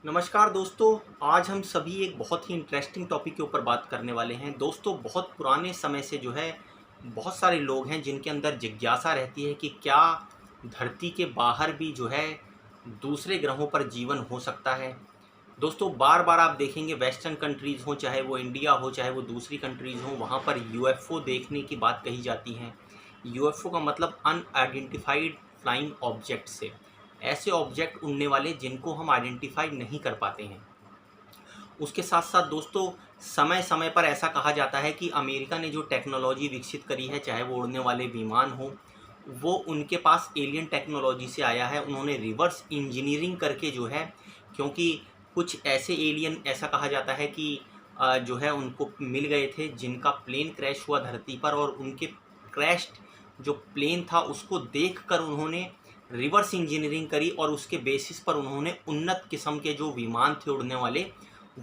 नमस्कार दोस्तों। आज हम सभी एक बहुत ही इंटरेस्टिंग टॉपिक के ऊपर बात करने वाले हैं। दोस्तों, बहुत पुराने समय से जो है बहुत सारे लोग हैं जिनके अंदर जिज्ञासा रहती है कि क्या धरती के बाहर भी जो है दूसरे ग्रहों पर जीवन हो सकता है। दोस्तों, बार बार आप देखेंगे वेस्टर्न कंट्रीज़ हों, चाहे वो इंडिया हो, चाहे वो दूसरी कंट्रीज़ हों, वहाँ पर यूएफओ देखने की बात कही जाती है। यूएफओ का मतलब अनआइडेंटिफाइड फ्लाइंग ऑब्जेक्ट से, ऐसे ऑब्जेक्ट उड़ने वाले जिनको हम आइडेंटिफाई नहीं कर पाते हैं। उसके साथ साथ दोस्तों, समय समय पर ऐसा कहा जाता है कि अमेरिका ने जो टेक्नोलॉजी विकसित करी है, चाहे वो उड़ने वाले विमान हो, वो उनके पास एलियन टेक्नोलॉजी से आया है। उन्होंने रिवर्स इंजीनियरिंग करके जो है, क्योंकि कुछ ऐसे एलियन ऐसा कहा जाता है कि जो है उनको मिल गए थे जिनका प्लेन क्रैश हुआ धरती पर, और उनके क्रैश्ड जो प्लेन था उसको देखकर उन्होंने रिवर्स इंजीनियरिंग करी और उसके बेसिस पर उन्होंने उन्नत किस्म के जो विमान थे उड़ने वाले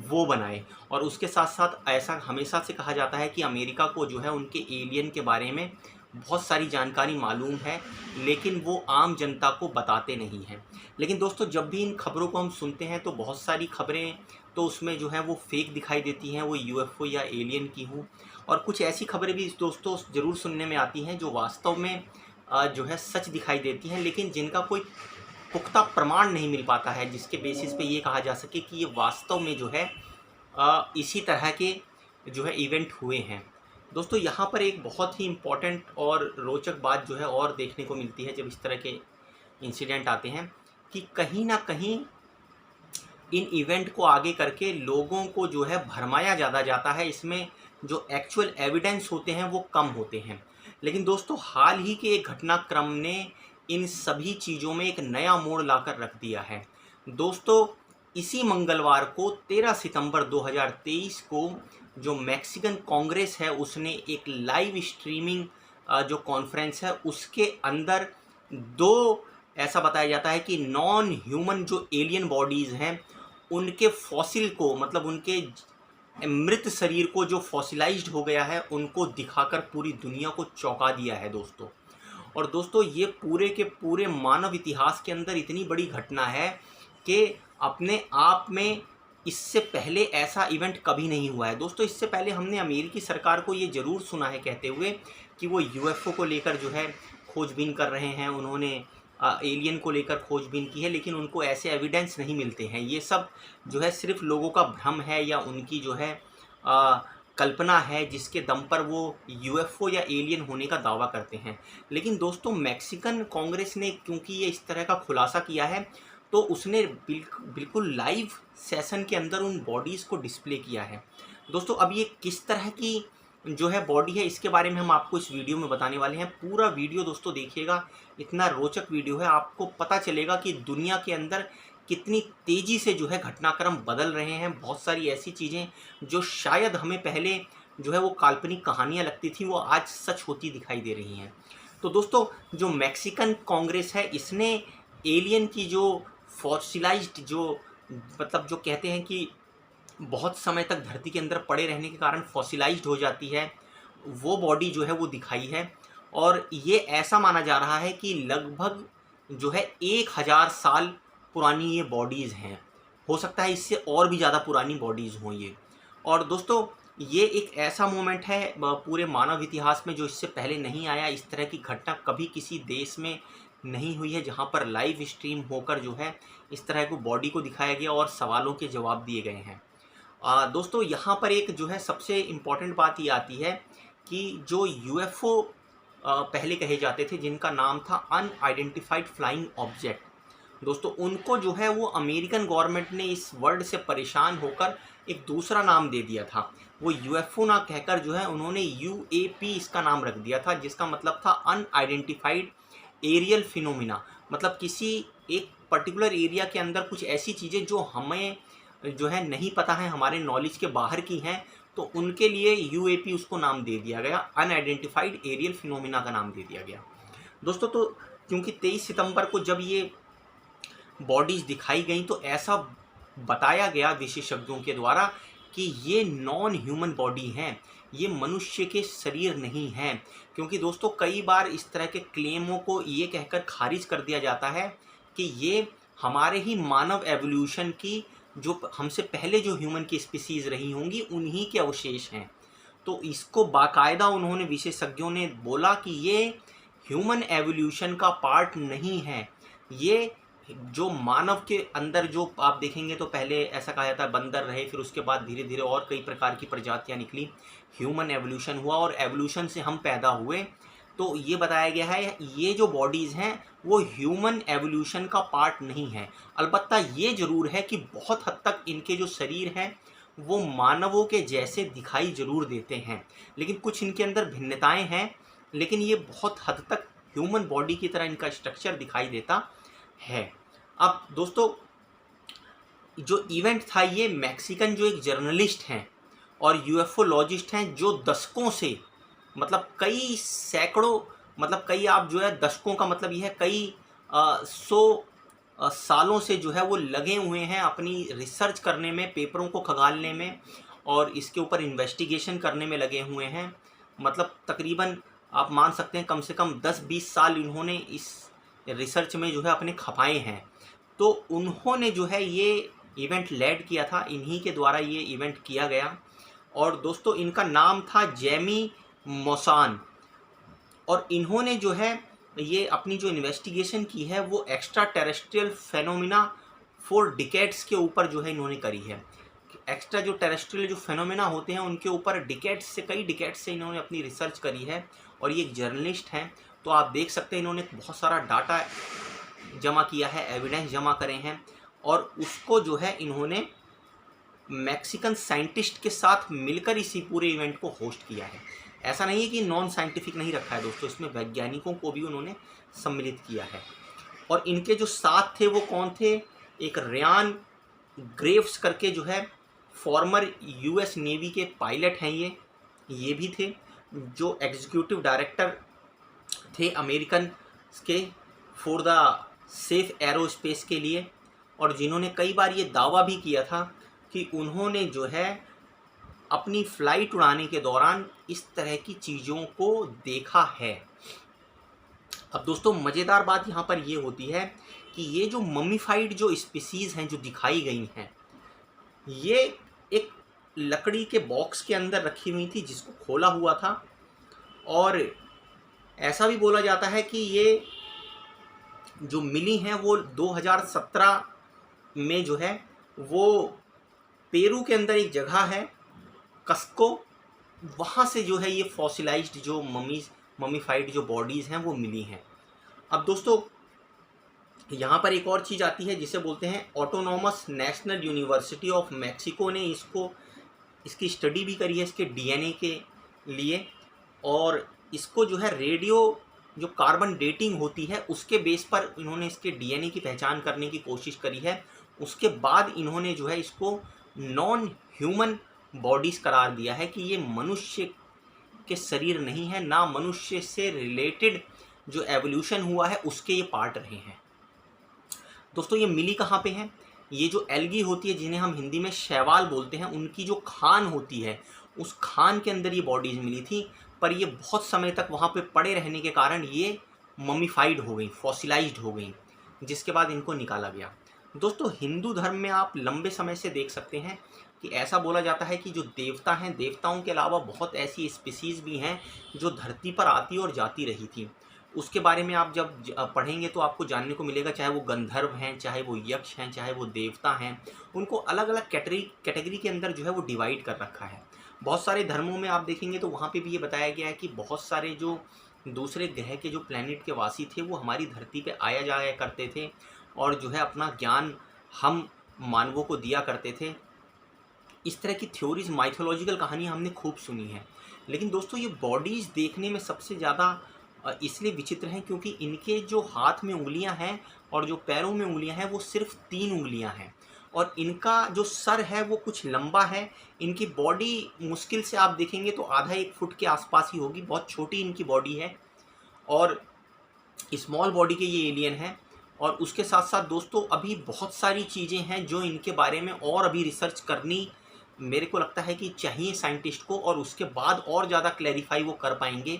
वो बनाए। और उसके साथ साथ ऐसा हमेशा से कहा जाता है कि अमेरिका को जो है उनके एलियन के बारे में बहुत सारी जानकारी मालूम है, लेकिन वो आम जनता को बताते नहीं हैं। लेकिन दोस्तों, जब भी इन खबरों को हम सुनते हैं तो बहुत सारी खबरें तो उसमें जो है वो फेक दिखाई देती हैं, वो यूएफओ या एलियन की हों। और कुछ ऐसी खबरें भी दोस्तों ज़रूर सुनने में आती हैं जो वास्तव में जो है सच दिखाई देती हैं, लेकिन जिनका कोई पुख्ता प्रमाण नहीं मिल पाता है जिसके बेसिस पे ये कहा जा सके कि ये वास्तव में जो है इसी तरह के जो है इवेंट हुए हैं। दोस्तों, यहाँ पर एक बहुत ही इम्पोर्टेंट और रोचक बात जो है और देखने को मिलती है जब इस तरह के इंसिडेंट आते हैं, कि कहीं ना कहीं इन इवेंट को आगे करके लोगों को जो है भरमाया ज़्यादा जाता है। इसमें जो एक्चुअल एविडेंस होते हैं वो कम होते हैं। लेकिन दोस्तों, हाल ही के एक घटनाक्रम ने इन सभी चीज़ों में एक नया मोड़ लाकर रख दिया है। दोस्तों, इसी मंगलवार को 13 सितंबर 2023 को जो मैक्सिकन कांग्रेस है उसने एक लाइव स्ट्रीमिंग जो कॉन्फ्रेंस है उसके अंदर दो, ऐसा बताया जाता है कि नॉन ह्यूमन जो एलियन बॉडीज़ हैं उनके फॉसिल को, मतलब उनके मृत शरीर को जो फॉसिलाइज्ड हो गया है उनको दिखाकर पूरी दुनिया को चौंका दिया है दोस्तों। और दोस्तों, ये पूरे के पूरे मानव इतिहास के अंदर इतनी बड़ी घटना है कि अपने आप में इससे पहले ऐसा इवेंट कभी नहीं हुआ है। दोस्तों, इससे पहले हमने अमेरिकी सरकार को ये ज़रूर सुना है कहते हुए कि वो यूएफओ को लेकर जो है खोजबीन कर रहे हैं, उन्होंने एलियन को लेकर खोजबीन की है, लेकिन उनको ऐसे एविडेंस नहीं मिलते हैं। ये सब जो है सिर्फ लोगों का भ्रम है या उनकी जो है कल्पना है जिसके दम पर वो यूएफओ या एलियन होने का दावा करते हैं। लेकिन दोस्तों, मैक्सिकन कांग्रेस ने क्योंकि ये इस तरह का खुलासा किया है तो उसने बिल्कुल लाइव सेशन के अंदर उन बॉडीज़ को डिस्प्ले किया है। दोस्तों, अब ये किस तरह की जो है बॉडी है इसके बारे में हम आपको इस वीडियो में बताने वाले हैं। पूरा वीडियो दोस्तों देखिएगा, इतना रोचक वीडियो है, आपको पता चलेगा कि दुनिया के अंदर कितनी तेज़ी से जो है घटनाक्रम बदल रहे हैं। बहुत सारी ऐसी चीज़ें जो शायद हमें पहले जो है वो काल्पनिक कहानियाँ लगती थी, वो आज सच होती दिखाई दे रही हैं। तो दोस्तों, जो मैक्सिकन कांग्रेस है इसने एलियन की जो फॉसिलाइज्ड जो, मतलब जो कहते हैं कि बहुत समय तक धरती के अंदर पड़े रहने के कारण फॉसिलाइज्ड हो जाती है, वो बॉडी जो है वो दिखाई है। और ये ऐसा माना जा रहा है कि लगभग जो है 1000 साल पुरानी ये बॉडीज़ हैं। हो सकता है इससे और भी ज़्यादा पुरानी बॉडीज़ हों ये। और दोस्तों, ये एक ऐसा मोमेंट है पूरे मानव इतिहास में जो इससे पहले नहीं आया। इस तरह की घटना कभी किसी देश में नहीं हुई है जहाँ पर लाइव स्ट्रीम होकर जो है इस तरह को बॉडी को दिखाया गया और सवालों के जवाब दिए गए हैं। दोस्तों, यहाँ पर एक जो है सबसे इम्पॉर्टेंट बात ये आती है कि जो यूएफओ पहले कहे जाते थे जिनका नाम था अनआइडेंटिफाइड फ्लाइंग ऑब्जेक्ट, दोस्तों उनको जो है वो अमेरिकन गवर्नमेंट ने इस वर्ड से परेशान होकर एक दूसरा नाम दे दिया था। वो यूएफओ ना कहकर जो है उन्होंने यूएपी इसका नाम रख दिया था, जिसका मतलब था अनआइडेंटिफाइड एरियल फिनोमिना। मतलब किसी एक पर्टिकुलर एरिया के अंदर कुछ ऐसी चीज़ें जो हमें जो है नहीं पता है, हमारे नॉलेज के बाहर की हैं, तो उनके लिए यूएपी उसको नाम दे दिया गया, अनआइडेंटिफाइड एरियल फिनोमिना का नाम दे दिया गया। दोस्तों, तो क्योंकि 23 सितंबर को जब ये बॉडीज़ दिखाई गई तो ऐसा बताया गया विशेषज्ञों के द्वारा कि ये नॉन ह्यूमन बॉडी हैं, ये मनुष्य के शरीर नहीं हैं। क्योंकि दोस्तों, कई बार इस तरह के क्लेमों को ये कहकर खारिज कर दिया जाता है कि ये हमारे ही मानव एवोल्यूशन की जो हमसे पहले जो ह्यूमन की स्पीसीज रही होंगी उन्हीं के अवशेष हैं। तो इसको बाकायदा उन्होंने, विशेषज्ञों ने बोला कि ये ह्यूमन एवोल्यूशन का पार्ट नहीं है। ये जो मानव के अंदर जो आप देखेंगे तो पहले ऐसा कहा जाता है बंदर रहे, फिर उसके बाद धीरे धीरे और कई प्रकार की प्रजातियां निकली, ह्यूमन एवोल्यूशन हुआ और एवोल्यूशन से हम पैदा हुए। तो ये बताया गया है ये जो बॉडीज़ हैं वो ह्यूमन एवोल्यूशन का पार्ट नहीं है। अलबत्ता ये ज़रूर है कि बहुत हद तक इनके जो शरीर हैं वो मानवों के जैसे दिखाई ज़रूर देते हैं, लेकिन कुछ इनके अंदर भिन्नताएं हैं, लेकिन ये बहुत हद तक ह्यूमन बॉडी की तरह इनका स्ट्रक्चर दिखाई देता है। अब दोस्तों जो इवेंट था, ये मैक्सिकन जो एक जर्नलिस्ट हैं और यूएफओलॉजिस्ट हैं जो दशकों से, मतलब कई सैकड़ों, मतलब कई आप जो है दशकों का मतलब ये है कई सौ सालों से जो है वो लगे हुए हैं अपनी रिसर्च करने में, पेपरों को खंगालने में और इसके ऊपर इन्वेस्टिगेशन करने में लगे हुए हैं। मतलब तकरीबन आप मान सकते हैं कम से कम 10-20 साल इन्होंने इस रिसर्च में जो है अपने खपाए हैं। तो उन्होंने जो है ये इवेंट लीड किया था, इन्हीं के द्वारा ये इवेंट किया गया। और दोस्तों इनका नाम था जेमी मौसान, और इन्होंने जो है ये अपनी जो इन्वेस्टिगेशन की है वो extra terrestrial phenomena for decades के ऊपर जो है इन्होंने करी है। एक्स्ट्रा जो टेरेस्ट्रियल जो फेनोमेना होते हैं उनके ऊपर डिकेड्स से, कई डिकेड्स से इन्होंने अपनी रिसर्च करी है और ये एक जर्नलिस्ट हैं। तो आप देख सकते हैं इन्होंने बहुत सारा डाटा जमा किया है, एविडेंस जमा करे हैं और उसको जो है इन्होंने मैक्सिकन साइंटिस्ट के साथ मिलकर इसी पूरे इवेंट को होस्ट किया है। ऐसा नहीं है कि नॉन साइंटिफिक नहीं रखा है दोस्तों, इसमें वैज्ञानिकों को भी उन्होंने सम्मिलित किया है। और इनके जो साथ थे वो कौन थे, एक रियान ग्रेव्स करके जो है फॉर्मर यूएस नेवी के पायलट हैं, ये भी थे, जो एग्जीक्यूटिव डायरेक्टर थे अमेरिकन के फॉर द सेफ एरोस्पेस के लिए, और जिन्होंने कई बार ये दावा भी किया था कि उन्होंने जो है अपनी फ़्लाइट उड़ाने के दौरान इस तरह की चीज़ों को देखा है। अब दोस्तों मज़ेदार बात यहाँ पर ये होती है कि ये जो ममीफाइड जो स्पीसीज़ हैं जो दिखाई गई हैं, ये एक लकड़ी के बॉक्स के अंदर रखी हुई थी जिसको खोला हुआ था, और ऐसा भी बोला जाता है कि ये जो मिली हैं वो 2017 में जो है वो पेरू के अंदर एक जगह है कस्को, वहाँ से जो है ये फॉसिलाइज्ड जो ममीफाइड जो बॉडीज़ हैं वो मिली हैं। अब दोस्तों यहाँ पर एक और चीज़ आती है जिसे बोलते हैं autonomous national university of Mexico ने इसकी स्टडी भी करी है इसके डीएनए के लिए, और इसको जो है रेडियो जो कार्बन डेटिंग होती है उसके बेस पर इन्होंने इसके डीएनए की पहचान करने की कोशिश करी है। उसके बाद इन्होंने जो है इसको नॉन ह्यूमन बॉडीज़ करार दिया है कि ये मनुष्य के शरीर नहीं है, ना मनुष्य से रिलेटेड जो एवोल्यूशन हुआ है उसके ये पार्ट रहे हैं। दोस्तों ये मिली कहाँ पे हैं, ये जो एल्गी होती है जिन्हें हम हिंदी में शैवाल बोलते हैं, उनकी जो खान होती है उस खान के अंदर ये बॉडीज़ मिली थी, पर ये बहुत समय तक वहाँ पे पड़े रहने के कारण ये ममीफाइड हो गई, फॉसिलाइज्ड हो गई, जिसके बाद इनको निकाला गया। दोस्तों हिंदू धर्म में आप लंबे समय से देख सकते हैं कि ऐसा बोला जाता है कि जो देवता हैं, देवताओं के अलावा बहुत ऐसी स्पीसीज़ भी हैं जो धरती पर आती और जाती रही थी। उसके बारे में आप जब पढ़ेंगे तो आपको जानने को मिलेगा, चाहे वो गंधर्व हैं, चाहे वो यक्ष हैं, चाहे वो देवता हैं, उनको अलग अलग कैटेगरी के अंदर जो है वो डिवाइड कर रखा है। बहुत सारे धर्मों में आप देखेंगे तो वहाँ पे भी ये बताया गया है कि बहुत सारे जो दूसरे ग्रह के जो प्लैनेट के वासी थे वो हमारी धरती पे आया जाया करते थे और जो है अपना ज्ञान हम मानवों को दिया करते थे। इस तरह की थ्योरीज, माइथोलॉजिकल कहानियाँ हमने खूब सुनी हैं। लेकिन दोस्तों ये बॉडीज़ देखने में सबसे ज़्यादा इसलिए विचित्र हैं क्योंकि इनके जो हाथ में उंगलियां हैं और जो पैरों में उंगलियां हैं वो सिर्फ 3 उंगलियां हैं, और इनका जो सर है वो कुछ लंबा है। इनकी बॉडी मुश्किल से आप देखेंगे तो आधा 1 फुट के आसपास ही होगी, बहुत छोटी इनकी बॉडी है और स्मॉल बॉडी के ये एलियन हैं। और उसके साथ साथ दोस्तों अभी बहुत सारी चीज़ें हैं जो इनके बारे में और अभी रिसर्च करनी मेरे को लगता है कि चाहिए साइंटिस्ट को, और उसके बाद और ज़्यादा क्लैरिफाई वो कर पाएंगे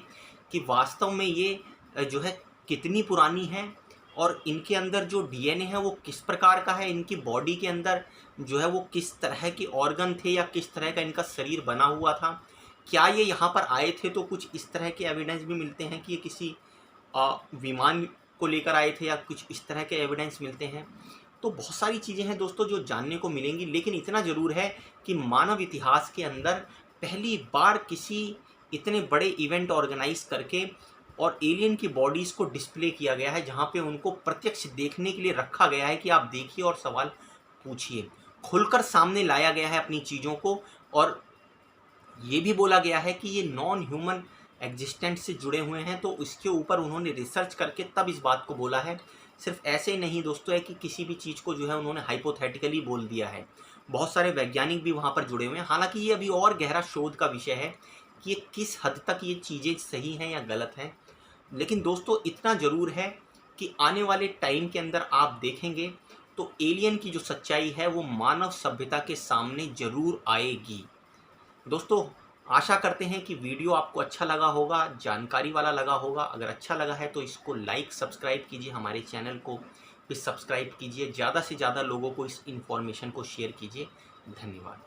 कि वास्तव में ये जो है कितनी पुरानी है और इनके अंदर जो डीएनए है वो किस प्रकार का है, इनकी बॉडी के अंदर जो है वो किस तरह के ऑर्गन थे या किस तरह का इनका शरीर बना हुआ था, क्या ये यहाँ पर आए थे तो कुछ इस तरह के एविडेंस भी मिलते हैं कि ये किसी विमान को लेकर आए थे या कुछ इस तरह के एविडेंस मिलते हैं। तो बहुत सारी चीज़ें हैं दोस्तों जो जानने को मिलेंगी, लेकिन इतना ज़रूर है कि मानव इतिहास के अंदर पहली बार किसी इतने बड़े इवेंट ऑर्गेनाइज करके और एलियन की बॉडीज़ को डिस्प्ले किया गया है, जहाँ पे उनको प्रत्यक्ष देखने के लिए रखा गया है कि आप देखिए और सवाल पूछिए। खुलकर सामने लाया गया है अपनी चीज़ों को, और ये भी बोला गया है कि ये नॉन ह्यूमन एग्जिस्टेंट से जुड़े हुए हैं, तो इसके ऊपर उन्होंने रिसर्च करके तब इस बात को बोला है। सिर्फ ऐसे ही नहीं दोस्तों है कि किसी भी चीज़ को जो है उन्होंने हाइपोथेटिकली बोल दिया है। बहुत सारे वैज्ञानिक भी वहाँ पर जुड़े हुए हैं। हालांकि ये अभी और गहरा शोध का विषय है कि ये किस हद तक ये चीज़ें सही हैं या गलत हैं। लेकिन दोस्तों इतना ज़रूर है कि आने वाले टाइम के अंदर आप देखेंगे तो एलियन की जो सच्चाई है वो मानव सभ्यता के सामने ज़रूर आएगी। दोस्तों आशा करते हैं कि वीडियो आपको अच्छा लगा होगा, जानकारी वाला लगा होगा। अगर अच्छा लगा है तो इसको लाइक सब्सक्राइब कीजिए, हमारे चैनल को भी सब्सक्राइब कीजिए, ज़्यादा से ज़्यादा लोगों को इस इन्फॉर्मेशन को शेयर कीजिए। धन्यवाद।